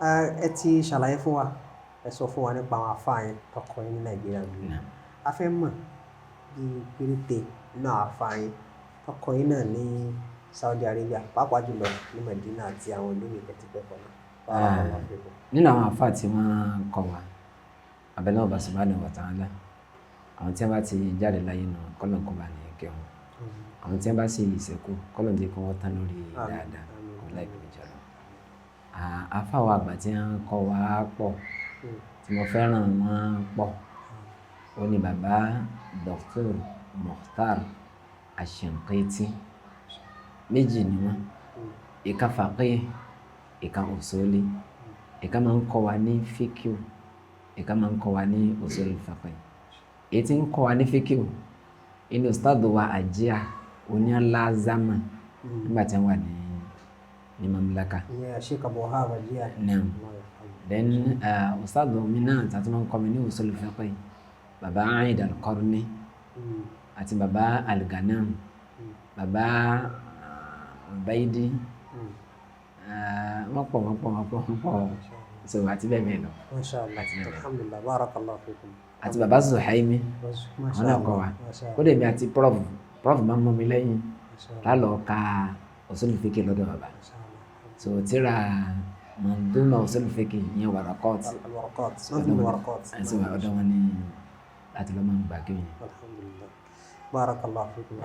ẹ ti ṣàlàyé fún wa ẹ sọ fún wa nípa àwọn àfáà yẹn tó kọ́ yín ní Nàìjíríà bí a fẹ́ mọ̀ bí péréte nínú àwọn àfáà yẹn tó kọ́ yín náà ní Saudi Arabia pàápàá jùlọ ní Medina àti àwọn ìlú mi pẹ̀tipẹ̀pọ̀ náà. Nínú àwọn àfáà tí wọ́n kọ́ wa abẹ́lẹ́ ọba subhanahu wa ta'ala àwọn tí wọ́n bá ti jáde láyé nù kọ́lọ̀ kọ́ bá ní kẹ́ wọn àwọn tí wọ́n bá sì ìṣẹ́kù kọ́lọ̀ jẹ́ kí wọ́n tán lórí dáadáa kọ́ láìpẹ́ ìjọba. Àfáà wa àgbà tí wọ́n kọ́ wa pọ̀ tí mo fẹ́ràn wọn pọ̀ ó ní bàbá Dr. Mukhtar Ashinqiti méjì ni wọ́n ìka faqih ìka usuli ìka máa ń kọ́ wa ní fíkíù ìka máa ń kọ́ wa ní usul fiqh èyí tí ń kọ́ wa ní fíkíù inú ustadu wa àjíà oníyànlázàmà nígbà tí wọ́n wà ní mamlaka. Sheikh Abu Wahab àjíà. Then ustadu mi náà tàbí máa ń kọ́ mi ní usul fiqh bàbá Aid al-Qarni àti bàbá al-Ghanam bàbá Ubaidi wọ́n pọ̀ so àti bẹ́ẹ̀ bẹ́ẹ̀ lọ. Mashallah, alhamdulillah, barakallahu fikum. Àti bàbá Zuhaimi wọn náà kọ́ wa ó dẹ̀ mi àti prof máa ń mọ́ mi lẹ́yìn lálọ́ ka usul fiqh lọ́dọ̀ bàbá so tíra manduma usul fiqh yẹn Waraqat àti ọ̀dọ̀ wọn ni láti lọ́ máa ń gbà kéwìn. Alhamdulillah, barakallahu fikum.